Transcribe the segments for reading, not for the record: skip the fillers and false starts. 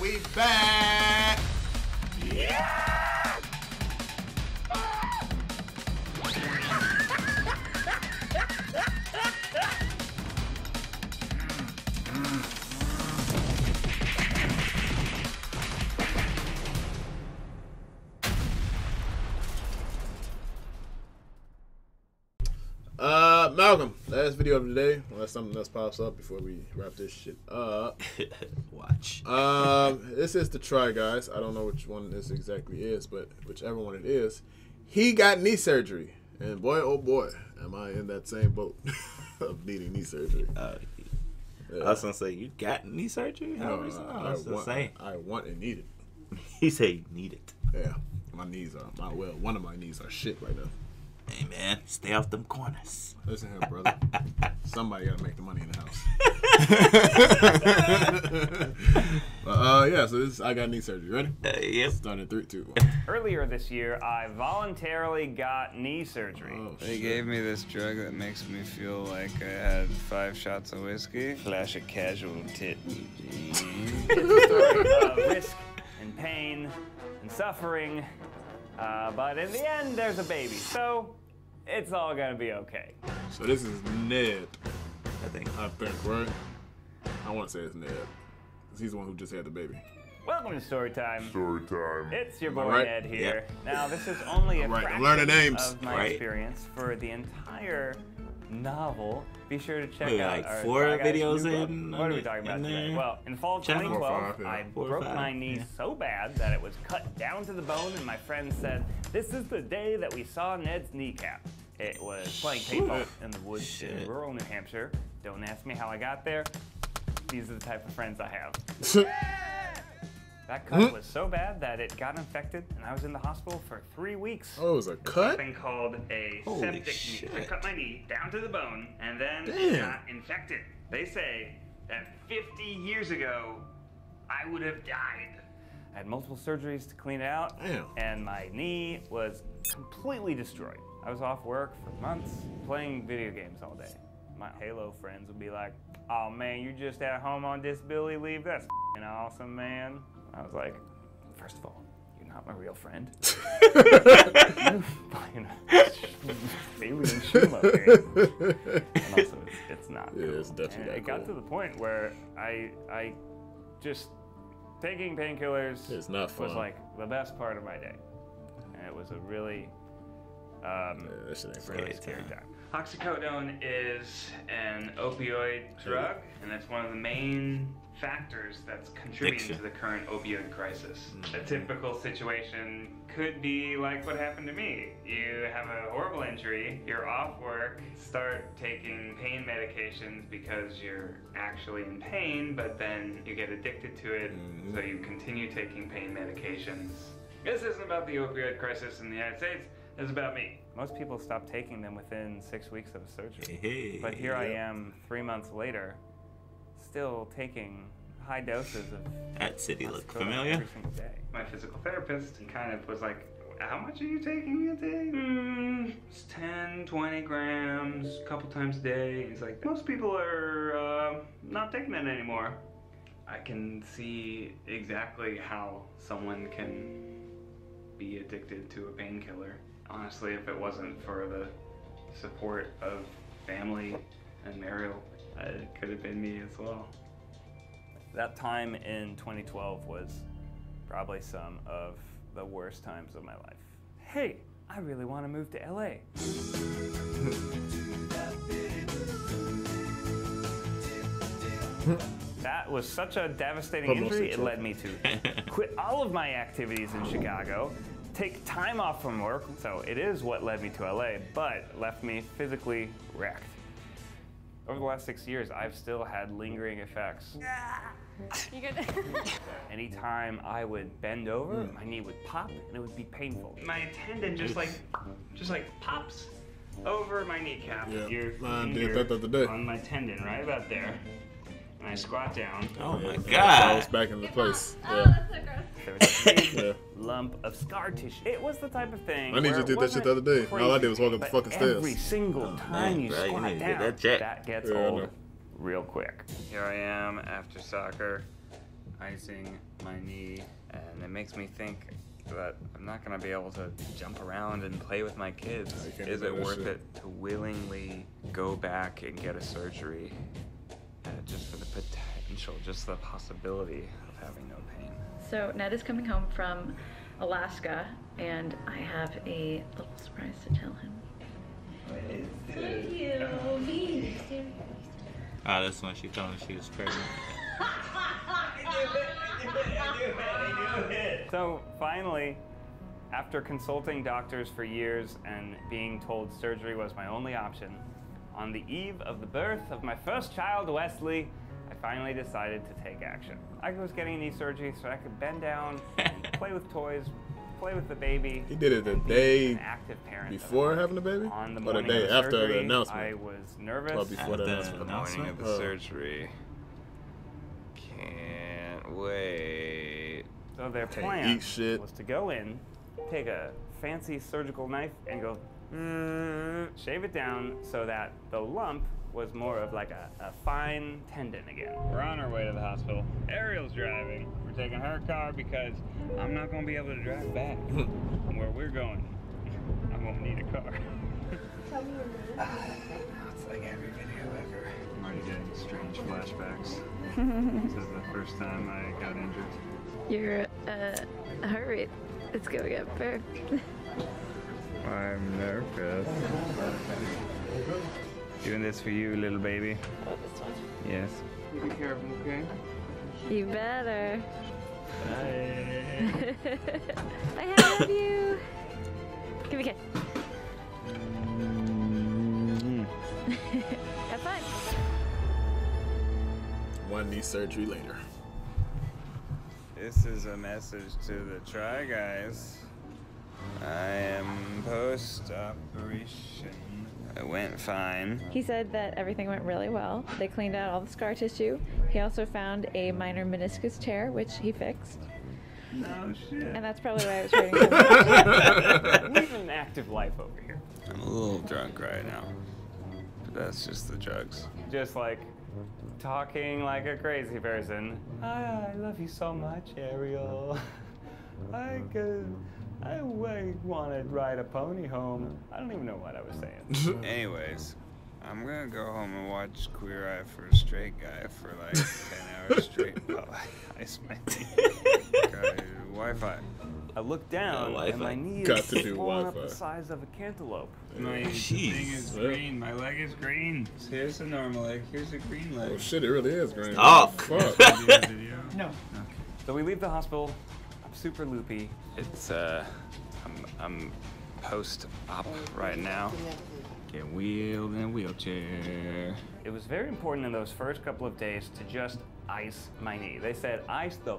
we back. Yeah. Malcolm, last video of the day, unless something else pops up before we wrap this shit up. Watch. This is the Try Guys. I don't know which one this exactly is, but whichever one it is, he got knee surgery. And boy, oh boy, am I in that same boat of needing knee surgery. Yeah. I was going to say, you got knee surgery? No, I want and need it. He said you need it. Yeah, my knees are, one of my knees are shit right now. Hey, man, stay off them corners. Listen here, brother. Somebody got to make the money in the house. Yeah, so I got knee surgery. Ready? Yep. Starting in 3, 2, 1. Earlier this year, I voluntarily got knee surgery. Oh, they gave me this drug that makes me feel like I had 5 shots of whiskey. Flash a casual tit. Risk and pain and suffering. But in the end, there's a baby. So it's all going to be okay. So this is Ned. I think, right? I want to say it's Ned. Because he's the one who just had the baby. Welcome to Story Time. Story Time. It's your boy Right. Ned here. Yep. Now, this is only a I'm learning fraction names. of my experience for the entire novel. Be sure to check Wait, out like our 4 Try Guys videos new book. in? What are we talking about today? Well, in fall of Check. 2012, 4 or 5, yeah. I 4 or broke 5, my knee yeah. so bad that it was cut down to the bone, and my friend said, "This is the day that we saw Ned's kneecap." It was playing paintball in the woods in rural New Hampshire. Don't ask me how I got there. These are the type of friends I have. That cut was so bad that it got infected, and I was in the hospital for 3 weeks. Oh, it was a cut? Something called a Holy septic knee. shit. I cut my knee down to the bone, and then it got infected. They say that 50 years ago, I would have died. I had multiple surgeries to clean it out, and my knee was completely destroyed. I was off work for months, playing video games all day. My Halo friends would be like, "Oh man, you just at home on disability leave? That's f***ing awesome, man." I was like, "First of all, you're not my real friend. You're playing alien shmup game." And also, it's not Yeah, cool. it's definitely And not it got cool. to the point where I just taking painkillers It's not fun. was like the best part of my day, and it was a really that shit ain't really fun. scary time. Oxycodone is an opioid drug, and it's one of the main factors that's contributing to the current opioid crisis. A typical situation could be like what happened to me. You have a horrible injury, you're off work, start taking pain medications because you're actually in pain, but then you get addicted to it, so you continue taking pain medications. This isn't about the opioid crisis in the United States. It's about me. Most people stop taking them within 6 weeks of a surgery. But here I am 3 months later, still taking high doses of That city look oxycodone familiar? every single day. My physical therapist kind of was like, "How much are you taking a day?" It's 10, 20 grams, a couple times a day. He's like, "Most people are not taking it anymore." I can see exactly how someone can be addicted to a painkiller. Honestly, if it wasn't for the support of family and Mariel, it could have been me as well. That time in 2012 was probably some of the worst times of my life. Hey, I really want to move to LA. That was such a devastating injury, it led me to quit all of my activities in Chicago, take time off from work, so it is what led me to LA, but left me physically wrecked. Over the last 6 years, I've still had lingering effects. You good? Anytime I would bend over, my knee would pop and it would be painful. My tendon just like pops over my kneecap. Yeah, Your mine finger did that the other day. on my tendon, right about there. And I squat down. Oh my I was god. back in the place. Oh, Yeah. that's so gross. There was a big Yeah. lump of scar tissue. It was the type of thing. My knee where just it did that shit the other wasn't day. All I did was walk up the but fucking stairs. Every single time man, you bro, you squat need to get down, that checked. that gets Yeah, I old know. real quick. Here I am after soccer. icing my knee, and it makes me think that I'm not gonna be able to jump around and play with my kids. Is it worth it to willingly go back and get a surgery just for the potential, just the possibility of having no pain? So Ned is coming home from Alaska, and I have a little surprise to tell him. Thank you. Ah, that's when she told me she was pregnant. So finally, after consulting doctors for years and being told surgery was my only option, on the eve of the birth of my first child, Wesley, I finally decided to take action. I was getting knee surgery so I could bend down, play with toys, play with the baby. He did it the day active parent before having the baby? on the Or the morning day of the after surgery, the announcement? I was nervous. Or before the After announcement? The morning of the Oh. surgery. Can't wait. So their Can't plan eat shit. was to go in, take a fancy surgical knife and go shave it down so that the lump was more of like a fine tendon again. We're on our way to the hospital. Ariel's driving. We're taking her car because I'm not going to be able to drive back where we're going. I'm going to need a car. It's like every video ever. I'm already getting strange flashbacks. This is the first time I got injured. Your heart rate is going up. I'm nervous. Doing this for you, little baby. Oh, this one. Yes. You take care of him, okay? You better. Bye. I love you. Give me a kiss. Have fun. One knee surgery later. This is a message to the Try Guys. I am post-operation. It went fine. He said that everything went really well. They cleaned out all the scar tissue. He also found a minor meniscus tear, which he fixed. No shit. And that's probably why I was hurting so much. Live an active life over here. I'm a little drunk right now. But that's just the drugs. Just like talking like a crazy person. I love you so much, Ariel. I want to ride a pony home. I don't even know what I was saying. Anyways, I'm gonna go home and watch Queer Eye for a Straight Guy for like 10 hours straight while I ice my knee. Wi-Fi. I look down and my knee Got is to do swollen up Wi-Fi. the size of a cantaloupe. My Jeez. thing is green. My leg is green. Here's a normal leg. Here's a green leg. Oh shit, it really is green. Talk. Fuck. Video? No. Okay. So we leave the hospital. I'm super loopy. It's I'm post-op right now. Get wheeled in a wheelchair. It was very important in those first couple of days to just ice my knee. They said ice the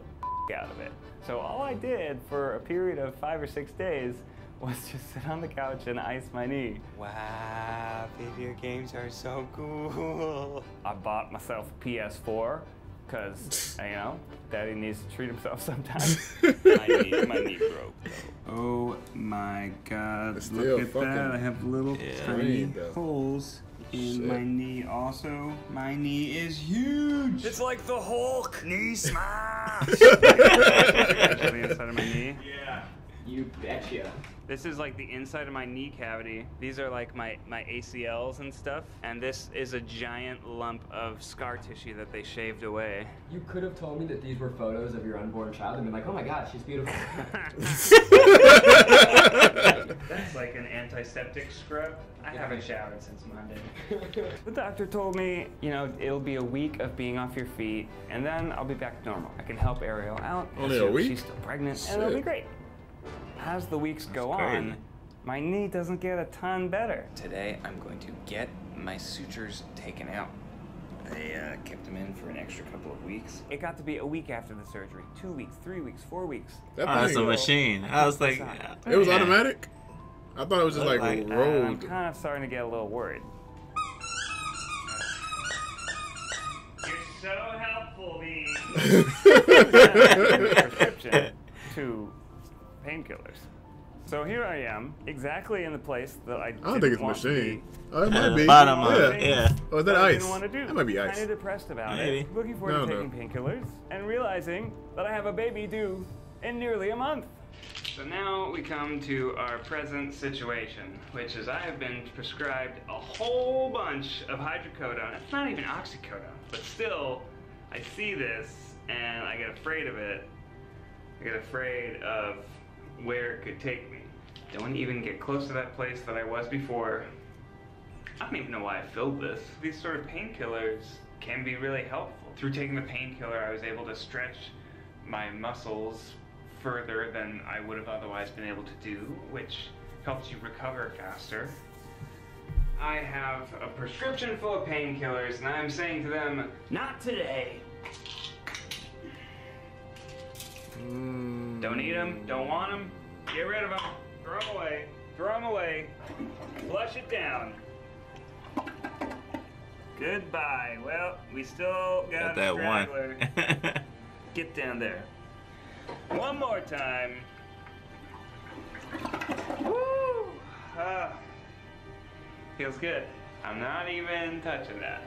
out of it. So all I did for a period of 5 or 6 days was just sit on the couch and ice my knee. Wow, video games are so cool. I bought myself a PS4 because, you know, Daddy needs to treat himself sometimes. my knee broke though. Oh my God, It's look still at fucking that. I have little tiny green, though. holes in Shit. my knee also. My knee is huge. It's like the Hulk. Knee smash. The inside of my knee. Yeah, you betcha. This is like the inside of my knee cavity. These are like my ACLs and stuff. And this is a giant lump of scar tissue that they shaved away. You could have told me that these were photos of your unborn child and been like, oh my God, she's beautiful. That's like an antiseptic scrub. I haven't showered since Monday. The doctor told me, you know, it'll be a week of being off your feet, and then I'll be back to normal. I can help Ariel out. Only a week? She's still pregnant, and it'll be Shit. great. As the weeks go crazy. on, my knee doesn't get a ton better. Today, I'm going to get my sutures taken out. They kept them in for an extra couple of weeks. It got to be a week after the surgery. 2 weeks, 3 weeks, 4 weeks. That Oh, that's a thing, machine. I was like, it was yeah. automatic? I thought it was just like Like, I'm rolled. kind of starting to get a little worried. You're so helpful, Lee. Prescription to painkillers. So here I am, exactly in the place that I don't think it's a machine. Oh, it might be. Bottom of it, yeah. Oh, is that I ice? didn't want to do. That might be ice. Kind of depressed about Maybe. it. Looking forward to taking painkillers and realizing that I have a baby due in nearly a month. So now we come to our present situation, which is I have been prescribed a whole bunch of hydrocodone. It's not even oxycodone, but still, I see this and I get afraid of it. I get afraid of where it could take me. Don't want to even get close to that place that I was before. I don't even know why I filled this. These sort of painkillers can be really helpful. Through taking the painkiller, I was able to stretch my muscles further than I would have otherwise been able to do, which helps you recover faster. I have a prescription full of painkillers, and I'm saying to them, not today. Don't need them, don't want them, get rid of them, throw them away, flush it down. Goodbye. Well, we still got that a straggler. one. Get down there. One more time. Woo! Feels good. I'm not even touching that.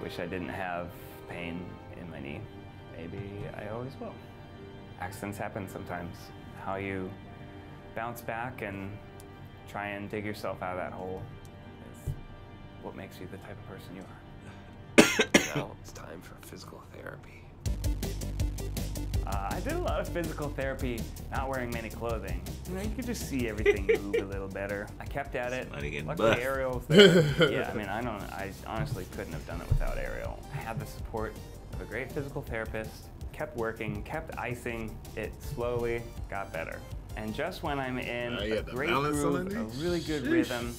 Wish I didn't have pain in my knee. Maybe I always will. Accidents happen sometimes. How you bounce back and try and dig yourself out of that hole is what makes you the type of person you are. Now it's time for physical therapy. I did a lot of physical therapy not wearing many clothing. You know, you could just see everything move a little better. I kept at it. Luckily, Ariel was there. Yeah, I mean, I honestly couldn't have done it without Ariel. I had the support of a great physical therapist, kept working, kept icing. It slowly got better. And just when I'm in a great groove, a really good rhythm,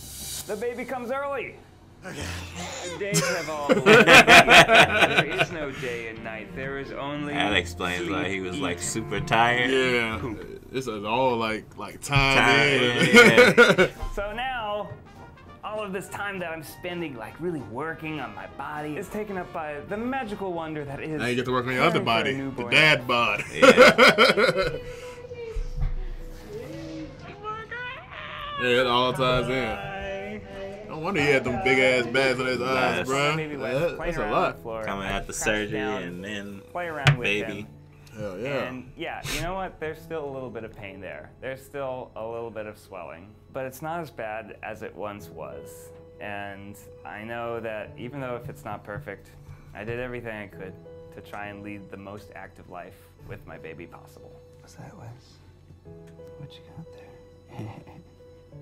the baby comes early. The days have all blended. There is no day and night. There is only. That explains why he was like super tired. Yeah, this is all like time in. Yeah. So now, all of this time that I'm spending like really working on my body is taken up by the magical wonder that is. Now you get to work on your other body, the dad bod. Yeah, it all ties in. No wonder he had them big ass bags on his eyes, bro. That's a lot. Coming out the surgery and then play around with baby. him. Hell yeah. And yeah, you know what? There's still a little bit of pain there. There's still a little bit of swelling, but it's not as bad as it once was. And I know that even though if it's not perfect, I did everything I could to try and lead the most active life with my baby possible. What's that, Wes? What you got there?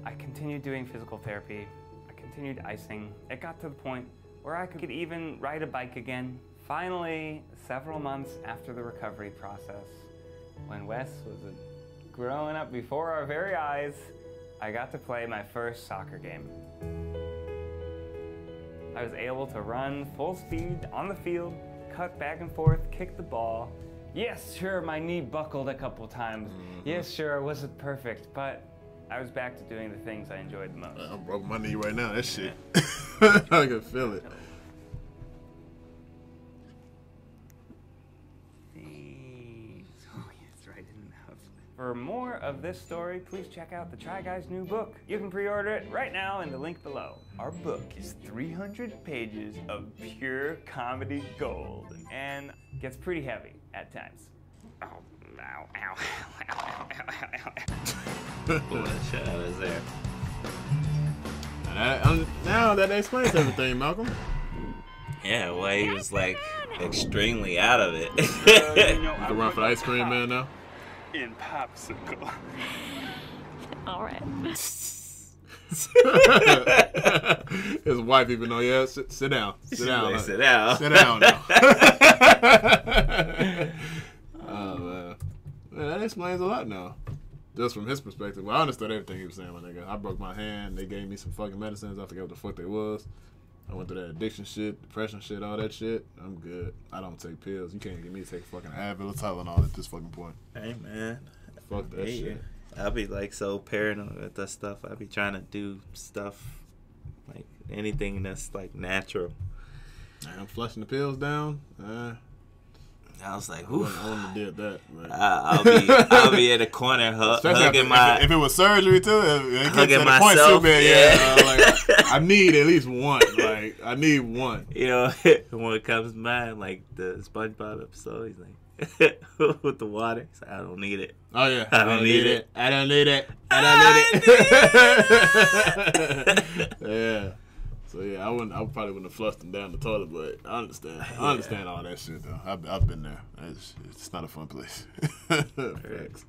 I continued doing physical therapy. I continued icing. It got to the point where I could even ride a bike again. Finally, several months after the recovery process, when Wes was growing up before our very eyes, I got to play my first soccer game. I was able to run full speed on the field, cut back and forth, kick the ball. Yes, sure, my knee buckled a couple times. Yes, sure, it wasn't perfect, but I was back to doing the things I enjoyed the most. I broke my knee right now, that shit. I can feel it. For more of this story, please check out the Try Guy's new book. You can pre-order it right now in the link below. Our book is 300 pages of pure comedy gold and gets pretty heavy at times. Oh, ow, ow, ow, ow, ow, ow, ow. What shit was there? Now that explains everything, Malcolm. Yeah, well, he was like extremely out of it. You can run for the ice cream man now. In popsicle. All right. His wife even know, yeah, sit down. Sit down. Like, sit down. Sit down now. Oh, man. That explains a lot now. Just from his perspective. Well, I understood everything he was saying, my nigga. I broke my hand. They gave me some fucking medicines. I forget what the fuck they was. I went through that addiction shit, depression shit, all that shit. I'm good. I don't take pills. You can't get me to take fucking Advil or Tylenol at this fucking point. Hey, man. Fuck that shit. I'll be like so paranoid with that stuff. I'll be trying to do stuff, like anything that's like natural. I'm flushing the pills down. I was like, I wouldn't have did that. But. I'll be in the corner hugging if it was surgery too, it gets to the myself, point too bad. Yeah, like, I need at least one. Like I need one. You know, when it comes to mind, like the SpongeBob episode, he's like with the water. He's like, I don't need it. Oh yeah, I don't need it. I don't need it. I don't need it. Yeah. So yeah, I probably wouldn't have flushed them down the toilet, but I understand. I understand all that shit though. I've been there. It's not a fun place. Thanks.